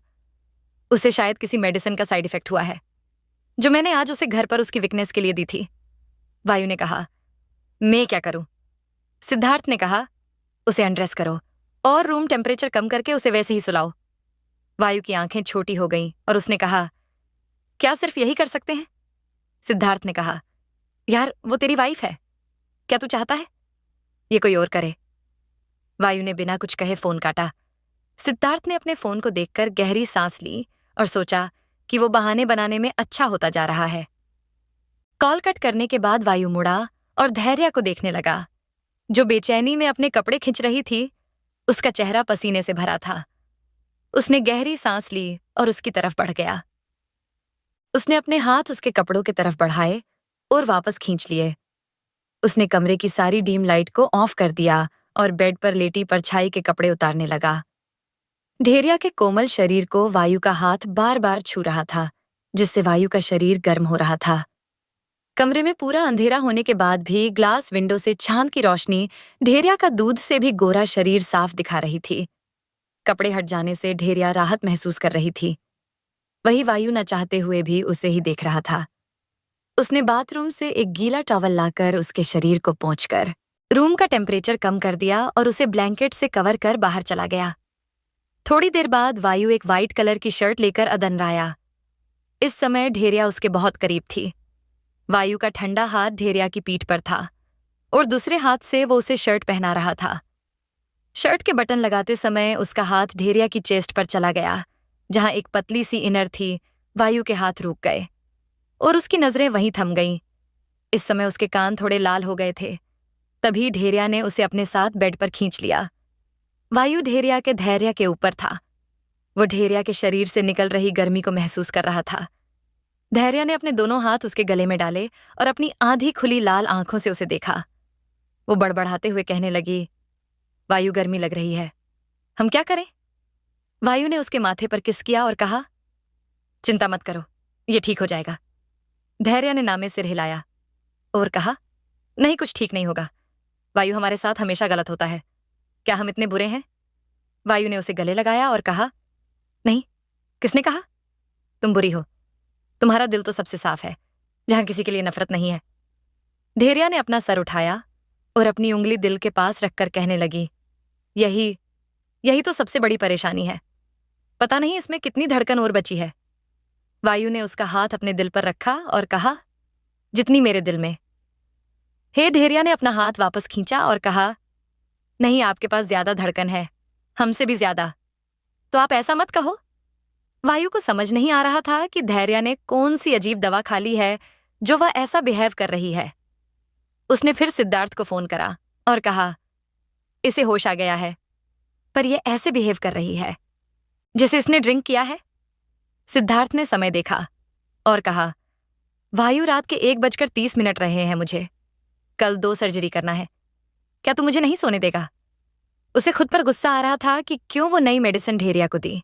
उसे शायद किसी मेडिसिन का साइड इफेक्ट हुआ है, जो मैंने आज उसे घर पर उसकी वीकनेस के लिए दी थी। वायु ने कहा, मैं क्या करूं? सिद्धार्थ ने कहा, उसे अनड्रेस करो और रूम टेम्परेचर कम करके उसे वैसे ही सुलाओ। वायु की आंखें छोटी हो गईं और उसने कहा, क्या सिर्फ यही कर सकते हैं? सिद्धार्थ ने कहा, यार वो तेरी वाइफ है, क्या तू चाहता है ये कोई और करे? वायु ने बिना कुछ कहे फोन काटा। सिद्धार्थ ने अपने फोन को देखकर गहरी सांस ली और सोचा कि वो बहाने बनाने में अच्छा होता जा रहा है। कॉल कट करने के बाद वायु मुड़ा और धैर्य को देखने लगा, जो बेचैनी में अपने कपड़े खींच रही थी। उसका चेहरा पसीने से भरा था। उसने गहरी सांस ली और उसकी तरफ बढ़ गया। उसने अपने हाथ उसके कपड़ों की तरफ बढ़ाए और वापस खींच लिए। उसने कमरे की सारी डीम लाइट को ऑफ कर दिया और बेड पर लेटी परछाई के कपड़े उतारने लगा। ढेरिया के कोमल शरीर को वायु का हाथ बार बार छू रहा था, जिससे वायु का शरीर गर्म हो रहा था। कमरे में पूरा अंधेरा होने के बाद भी ग्लास विंडो से चांद की रोशनी ढेरिया का दूध से भी गोरा शरीर साफ दिखा रही थी। कपड़े हट जाने से ढेरिया राहत महसूस कर रही थी। वही वायु न चाहते हुए भी उसे ही देख रहा था। उसने बाथरूम से एक गीला टॉवल लाकर उसके शरीर को पोंछकर रूम का टेम्परेचर कम कर दिया और उसे ब्लैंकेट से कवर कर बाहर चला गया। थोड़ी देर बाद वायु एक वाइट कलर की शर्ट लेकर अदनराया। इस समय ढेरिया उसके बहुत करीब थी। वायु का ठंडा हाथ ढेरिया की पीठ पर था और दूसरे हाथ से वो उसे शर्ट पहना रहा था। शर्ट के बटन लगाते समय उसका हाथ ढेरिया की चेस्ट पर चला गया, जहां एक पतली सी इनर थी। वायु के हाथ रुक गए और उसकी नजरें वहीं थम गईं। इस समय उसके कान थोड़े लाल हो गए थे। तभी ढेरिया ने उसे अपने साथ बेड पर खींच लिया। वायु ढेरिया के धैर्य के ऊपर था। वो ढेरिया के शरीर से निकल रही गर्मी को महसूस कर रहा था। धैर्य ने अपने दोनों हाथ उसके गले में डाले और अपनी आधी खुली लाल आंखों से उसे देखा। वो बड़बड़ाते हुए कहने लगी, वायु, गर्मी लग रही है, हम क्या करें? वायु ने उसके माथे पर किस किया और कहा, चिंता मत करो, ये ठीक हो जाएगा। धैर्य ने नामे सिर हिलाया और कहा, नहीं, कुछ ठीक नहीं होगा। वायु, हमारे साथ हमेशा गलत होता है। क्या हम इतने बुरे हैं? वायु ने उसे गले लगाया और कहा, नहीं, किसने कहा? तुम बुरी हो। तुम्हारा दिल तो सबसे साफ है, जहां किसी के लिए नफरत नहीं है। धैर्य ने अपना सर उठाया और अपनी उंगली दिल के पास रखकर कहने लगी, यही यही तो सबसे बड़ी परेशानी है। पता नहीं इसमें कितनी धड़कन और बची है। वायु ने उसका हाथ अपने दिल पर रखा और कहा, जितनी मेरे दिल में। हे धैर्य ने अपना हाथ वापस खींचा और कहा, नहीं, आपके पास ज्यादा धड़कन है, हमसे भी ज्यादा। तो आप ऐसा मत कहो। वायु को समझ नहीं आ रहा था कि धैर्य ने कौन सी अजीब दवा खा ली है जो वह ऐसा बिहेव कर रही है। उसने फिर सिद्धार्थ को फोन करा और कहा, इसे होश आ गया है, पर यह ऐसे बिहेव कर रही है जैसे इसने ड्रिंक किया है। सिद्धार्थ ने समय देखा और कहा, वायु, रात के 1:30 रहे हैं मुझे। कल 2 सर्जरी करना है। क्या तू मुझे नहीं सोने देगा? उसे खुद पर गुस्सा आ रहा था कि क्यों वो नई मेडिसिन ढेरिया को दी।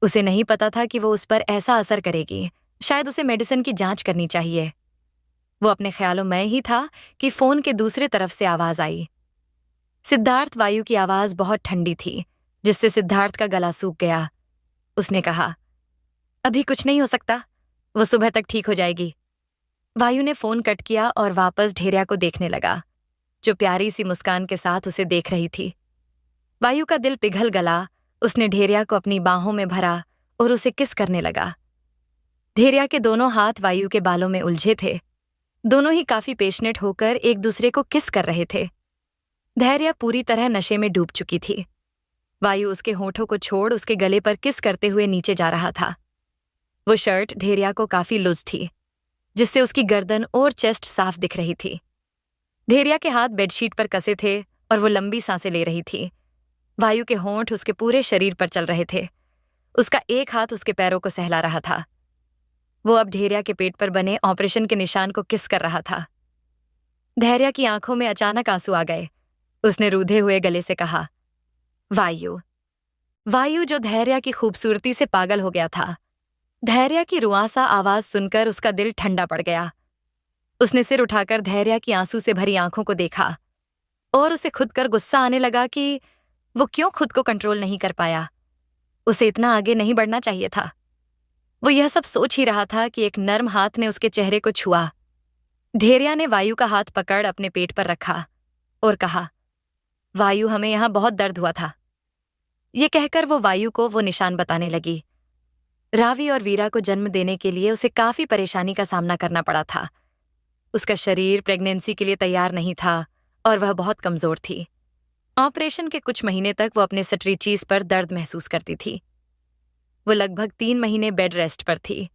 उसे नहीं पता था कि वो उस पर ऐसा असर करेगी। शायद उसे मेडिसिन की जांच करनी चाहिए। वो अपने ख्यालों में ही था कि फोन के दूसरे तरफ से आवाज आई। सिद्धार्थ, वायु की आवाज बहुत ठंडी थी, जिससे सिद्धार्थ का गला सूख गया। उसने कहा, अभी कुछ नहीं हो सकता, वो सुबह तक ठीक हो जाएगी। वायु ने फोन कट किया और वापस ढेरिया को देखने लगा, जो प्यारी सी मुस्कान के साथ उसे देख रही थी। वायु का दिल पिघल गला। उसने ढेरिया को अपनी बाहों में भरा और उसे किस करने लगा। ढेरिया के दोनों हाथ वायु के बालों में उलझे थे। दोनों ही काफी पेशनेट होकर एक दूसरे को किस कर रहे थे। धैर्य पूरी तरह नशे में डूब चुकी थी। वायु उसके होठों को छोड़ उसके गले पर किस करते हुए नीचे जा रहा था। वो शर्ट ढेरिया को काफी लूज थी, जिससे उसकी गर्दन और चेस्ट साफ दिख रही थी। ढेरिया के हाथ बेडशीट पर कसे थे और वो लंबी सांसें ले रही थी। वायु के होंठ उसके पूरे शरीर पर चल रहे थे। उसका एक हाथ उसके पैरों को सहला रहा था। वो अब ढेरिया के पेट पर बने ऑपरेशन के निशान को किस कर रहा था। धैर्य की आंखों में अचानक आंसू आ गए। उसने रूधे हुए गले से कहा, वायु। वायु, जो धैर्य की खूबसूरती से पागल हो गया था। धैर्य की रुआसा आवाज सुनकर उसका दिल ठंडा पड़ गया। उसने सिर उठाकर धैर्य की आंसू से भरी आंखों को देखा और उसे खुद कर गुस्सा आने लगा कि वो क्यों खुद को कंट्रोल नहीं कर पाया। उसे इतना आगे नहीं बढ़ना चाहिए था। वो यह सब सोच ही रहा था कि एक नर्म हाथ ने उसके चेहरे को छुआ। ढेरिया ने वायु का हाथ पकड़ अपने पेट पर रखा और कहा, वायु, हमें यहां बहुत दर्द हुआ था। ये कहकर वो वायु को वो निशान बताने लगी। रावी और वीरा को जन्म देने के लिए उसे काफी परेशानी का सामना करना पड़ा था। उसका शरीर प्रेगनेंसी के लिए तैयार नहीं था और वह बहुत कमजोर थी। ऑपरेशन के कुछ महीने तक वो अपने स्ट्रेचीज पर दर्द महसूस करती थी। वो लगभग 3 महीने बेड रेस्ट पर थी।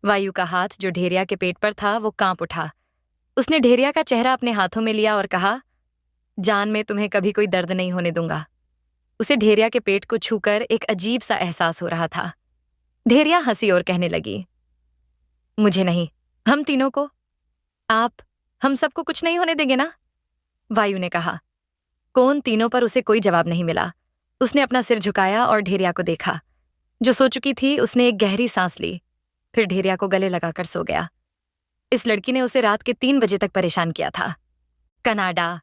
वायु का हाथ, जो ढेरिया के पेट पर था, वो कांप उठा। उसने ढेरिया का चेहरा अपने हाथों में लिया और कहा, जान में तुम्हें कभी कोई दर्द नहीं होने दूंगा। उसे ढेरिया के पेट को छूकर एक अजीब सा एहसास हो रहा था। ढेरिया हंसी और कहने लगी, मुझे नहीं, हम तीनों को। आप, हम सबको कुछ नहीं होने देंगे ना? वायु ने कहा। कौन तीनों? पर उसे कोई जवाब नहीं मिला। उसने अपना सिर झुकाया और ढेरिया को देखा, जो सो चुकी थी। उसने एक गहरी सांस ली, फिर ढेरिया को गले लगाकर सो गया। इस लड़की ने उसे रात के 3 बजे तक परेशान किया था। कनाडा।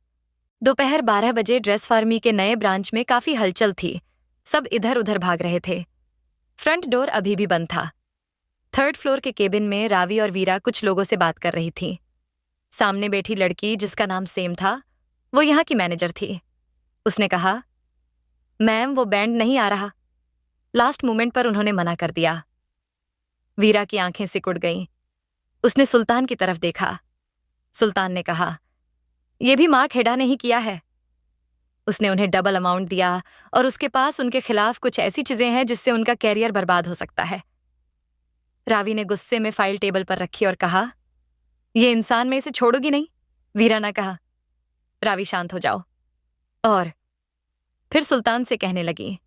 दोपहर 12 बजे ड्रेस फार्मी के नए ब्रांच में काफी हलचल थी। सब इधर उधर भाग रहे थे। फ्रंट डोर अभी भी बंद था। 3rd फ्लोर के केबिन में रावी और वीरा कुछ लोगों से बात कर रही थी। सामने बैठी लड़की, जिसका नाम सेम था, वो यहाँ की मैनेजर थी। उसने कहा, मैम, वो बैंड नहीं आ रहा। लास्ट मोमेंट पर उन्होंने मना कर दिया। वीरा की आंखें सिकुड़ गईं। उसने सुल्तान की तरफ देखा। सुल्तान ने कहा, यह भी मार्क हेडा ने ही किया है। उसने उन्हें डबल अमाउंट दिया और उसके पास उनके खिलाफ कुछ ऐसी चीजें हैं जिससे उनका कैरियर बर्बाद हो सकता है। रावी ने गुस्से में फाइल टेबल पर रखी और कहा, यह इंसान, मैं इसे छोड़ूंगी नहीं। वीरा ने कहा, रावी, शांत हो जाओ। और फिर सुल्तान से कहने लगी,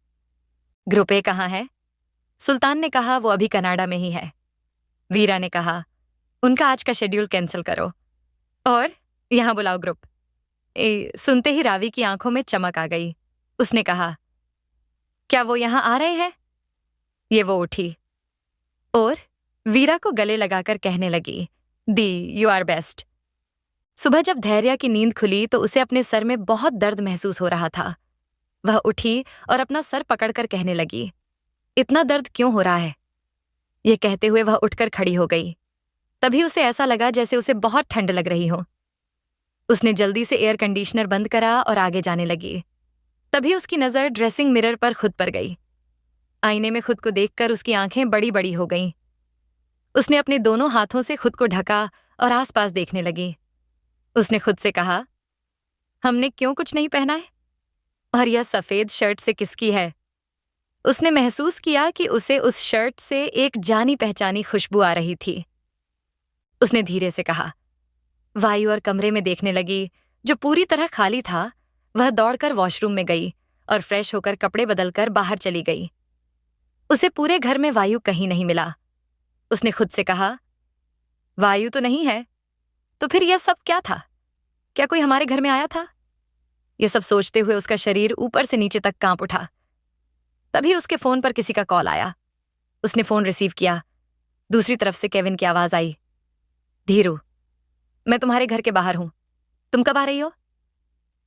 ग्रुप ए कहाँ है? सुल्तान ने कहा, वो अभी कनाडा में ही है। वीरा ने कहा, उनका आज का शेड्यूल कैंसिल करो और यहाँ बुलाओ ग्रुप। सुनते ही रावी की आंखों में चमक आ गई। उसने कहा, क्या वो यहाँ आ रहे हैं? ये वो उठी और वीरा को गले लगाकर कहने लगी, दी यू आर बेस्ट। सुबह जब धैर्या की नींद खुली तो उसे अपने सर में बहुत दर्द महसूस हो रहा था। वह उठी और अपना सर पकड़कर कहने लगी, इतना दर्द क्यों हो रहा है? यह कहते हुए वह उठकर खड़ी हो गई। तभी उसे ऐसा लगा जैसे उसे बहुत ठंड लग रही हो। उसने जल्दी से एयर कंडीशनर बंद करा और आगे जाने लगी। तभी उसकी नजर ड्रेसिंग मिरर पर खुद पर गई। आईने में खुद को देखकर उसकी आंखें बड़ी बड़ी हो गईं। उसने अपने दोनों हाथों से खुद को ढका और आसपास देखने लगी। उसने खुद से कहा, हमने क्यों कुछ नहीं पहना है? और यह सफेद शर्ट से किसकी है? उसने महसूस किया कि उसे उस शर्ट से एक जानी पहचानी खुशबू आ रही थी। उसने धीरे से कहा, वायु और कमरे में देखने लगी, जो पूरी तरह खाली था। वह दौड़कर वॉशरूम में गई और फ्रेश होकर कपड़े बदलकर बाहर चली गई। उसे पूरे घर में वायु कहीं नहीं मिला। उसने खुद से कहा, वायु तो नहीं है, तो फिर यह सब क्या था? क्या कोई हमारे घर में आया था? यह सब सोचते हुए उसका शरीर ऊपर से नीचे तक कांप उठा। तभी उसके फोन पर किसी का कॉल आया। उसने फोन रिसीव किया। दूसरी तरफ से केविन की आवाज आई, धीरू, मैं तुम्हारे घर के बाहर हूं, तुम कब आ रही हो?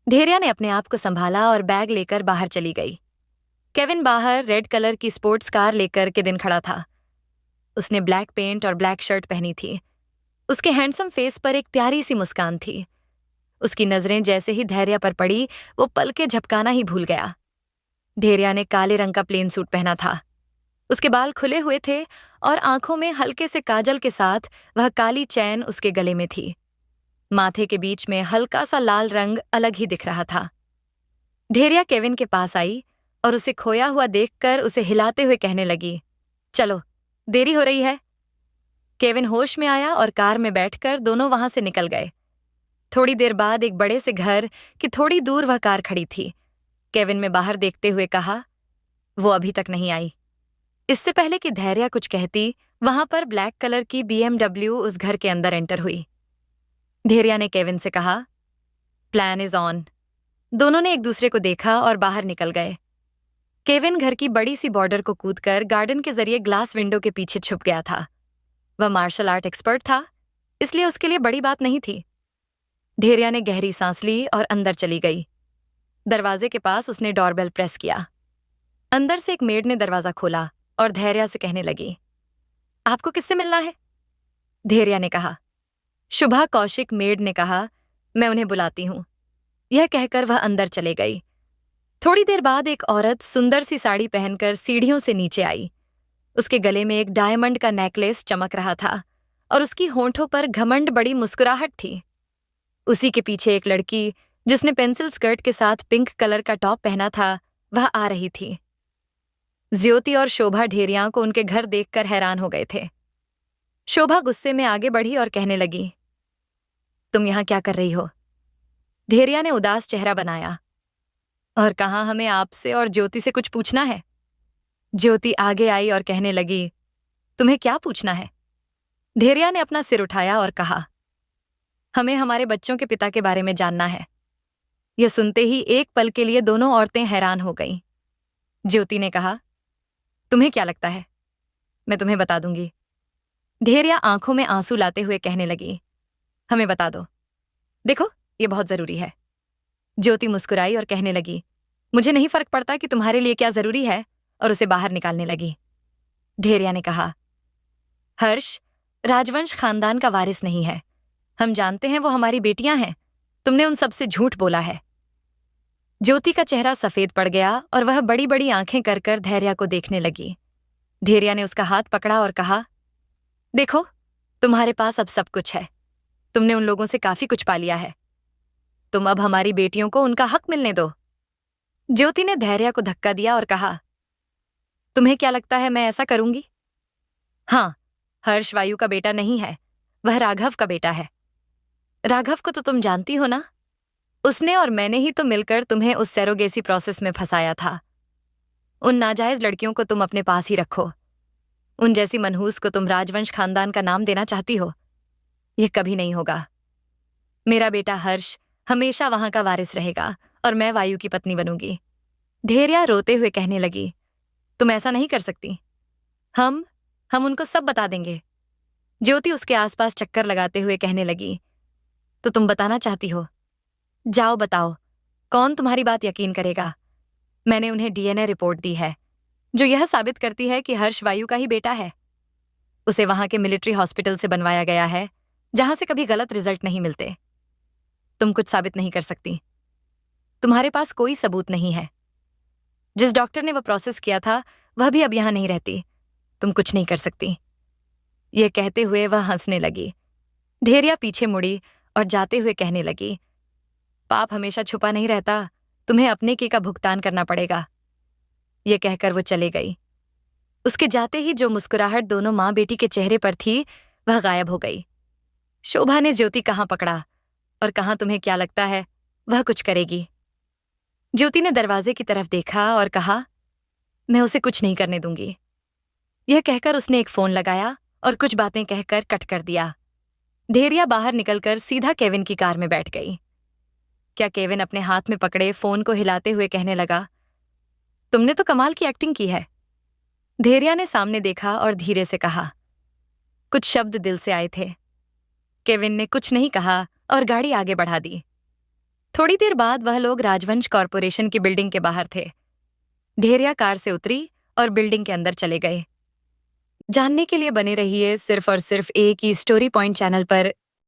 धैर्या ने अपने आप को संभाला और बैग लेकर बाहर चली गई। केविन बाहर रेड कलर की स्पोर्ट्स कार लेकर के दिन खड़ा था। उसने ब्लैक पेंट और ब्लैक शर्ट पहनी थी। उसके हैंडसम फेस पर एक प्यारी सी मुस्कान थी। उसकी नजरें जैसे ही धैर्या पर पड़ी, वो पलके झपकाना ही भूल गया। धैर्या ने काले रंग का प्लेन सूट पहना था। उसके बाल खुले हुए थे और आंखों में हल्के से काजल के साथ वह काली चैन उसके गले में थी। माथे के बीच में हल्का सा लाल रंग अलग ही दिख रहा था। धैर्या केविन के पास आई और उसे खोया हुआ देखकर उसे हिलाते हुए कहने लगी, चलो, देरी हो रही है। केविन होश में आया और कार में बैठकर दोनों वहां से निकल गए। थोड़ी देर बाद एक बड़े से घर की थोड़ी दूर वह कार खड़ी थी। केविन में बाहर देखते हुए कहा, वो अभी तक नहीं आई। इससे पहले कि धैर्या कुछ कहती, वहां पर ब्लैक कलर की BMW उस घर के अंदर एंटर हुई। धैर्या ने केविन से कहा, प्लान इज ऑन। दोनों ने एक दूसरे को देखा और बाहर निकल गए। केविन घर की बड़ी सी बॉर्डर को कूदकर गार्डन के जरिए ग्लास विंडो के पीछे छुप गया था। वह मार्शल आर्ट एक्सपर्ट था, इसलिए उसके लिए बड़ी बात नहीं थी। धैर्या ने गहरी सांस ली और अंदर चली गई। दरवाजे के पास उसने डोरबेल प्रेस किया। अंदर से एक मेड ने दरवाजा खोला और धैर्या से कहने लगी, आपको किससे मिलना है? धैर्या ने कहा। शुभा कौशिक मेड ने कहा, मैं उन्हें बुलाती हूं। यह कहकर वह अंदर चले गई। थोड़ी देर बाद एक औरत सुंदर सी साड़ी पहनकर सीढ़ियों से नीचे आई। उसके गले में एक डायमंड का नेकलेस चमक रहा था और उसकी होंठों पर घमंड बड़ी मुस्कुराहट थी। उसी के पीछे एक लड़की, जिसने पेंसिल स्कर्ट के साथ पिंक कलर का टॉप पहना था, वह आ रही थी। ज्योति और शोभा धैर्या को उनके घर देखकर हैरान हो गए थे। शोभा गुस्से में आगे बढ़ी और कहने लगी, तुम यहां क्या कर रही हो? धैर्या ने उदास चेहरा बनाया और कहा, हमें आपसे और ज्योति से कुछ पूछना है। ज्योति आगे आई और कहने लगी, तुम्हें क्या पूछना है? धैर्या ने अपना सिर उठाया और कहा, हमें हमारे बच्चों के पिता के बारे में जानना है। यह सुनते ही एक पल के लिए दोनों औरतें हैरान हो गईं। ज्योति ने कहा, तुम्हें क्या लगता है? मैं तुम्हें बता दूंगी। धैर्या आंखों में आंसू लाते हुए कहने लगी, हमें बता दो। देखो, यह बहुत जरूरी है। ज्योति मुस्कुराई और कहने लगी, मुझे नहीं फर्क पड़ता कि तुम्हारे लिए क्या जरूरी है, और उसे बाहर निकालने लगी। धैर्या ने कहा, हर्ष राजवंश खानदान का वारिस नहीं है। हम जानते हैं वो हमारी बेटियां हैं। तुमने उन सबसे झूठ बोला है। ज्योति का चेहरा सफेद पड़ गया और वह बड़ी बड़ी आंखें कर कर धैर्या को देखने लगी। धैर्या ने उसका हाथ पकड़ा और कहा, देखो, तुम्हारे पास अब सब कुछ है। तुमने उन लोगों से काफी कुछ पा लिया है। तुम अब हमारी बेटियों को उनका हक मिलने दो। ज्योति ने धैर्या को धक्का दिया और कहा, तुम्हें क्या लगता है मैं ऐसा करूंगी? हाँ, हर्ष वायु का बेटा नहीं है, वह राघव का बेटा है। राघव को तो तुम जानती हो ना? उसने और मैंने ही तो मिलकर तुम्हें उस सैरोगेसी प्रोसेस में फंसाया था। उन नाजायज लड़कियों को तुम अपने पास ही रखो उन जैसी मनहूस को तुम राजवंश खानदान का नाम देना चाहती हो? यह कभी नहीं होगा। मेरा बेटा हर्ष हमेशा वहां का वारिस रहेगा और मैं वायु की पत्नी बनूंगी। ढेरिया रोते हुए कहने लगी, तुम ऐसा नहीं कर सकती। हम हम उनको सब बता देंगे। ज्योति उसके आसपास चक्कर लगाते हुए कहने लगी, तो तुम बताना चाहती हो? जाओ बताओ, कौन तुम्हारी बात यकीन करेगा? मैंने उन्हें डीएनए रिपोर्ट दी है जो यह साबित करती है कि हर्ष वायु का ही बेटा है। उसे वहां के मिलिट्री हॉस्पिटल से बनवाया गया है जहां से कभी गलत रिजल्ट नहीं मिलते। तुम कुछ साबित नहीं कर सकती। तुम्हारे पास कोई सबूत नहीं है। जिस डॉक्टर ने वह प्रोसेस किया था वह भी अब यहां नहीं रहती। तुम कुछ नहीं कर सकती। यह कहते हुए वह हंसने लगी। ढेरिया पीछे मुड़ी और जाते हुए कहने लगी, पाप हमेशा छुपा नहीं रहता, तुम्हें अपने की का भुगतान करना पड़ेगा। यह कहकर वो चले गई। उसके जाते ही जो मुस्कुराहट दोनों मां बेटी के चेहरे पर थी वह गायब हो गई। शोभा ने ज्योति कहां पकड़ा और कहां तुम्हें क्या लगता है वह कुछ करेगी। ज्योति ने दरवाजे की तरफ देखा और कहा, मैं उसे कुछ नहीं करने दूंगी। यह कहकर उसने एक फोन लगाया और कुछ बातें कहकर कट कर दिया। ढेरिया बाहर निकलकर सीधा केविन की कार में बैठ गई। क्या केविन अपने हाथ में पकड़े फोन को हिलाते हुए कहने लगा, तुमने तो कमाल की एक्टिंग की है। ढेरिया ने सामने देखा और धीरे से कहा, कुछ शब्द दिल से आए थे। केविन ने कुछ नहीं कहा और गाड़ी आगे बढ़ा दी। थोड़ी देर बाद वह लोग राजवंश कॉरपोरेशन की बिल्डिंग के बाहर थे। ढेरिया कार से उतरी और बिल्डिंग के अंदर चले गए। जानने के लिए बने रहिए सिर्फ और सिर्फ एक ही स्टोरी पॉइंट चैनल पर।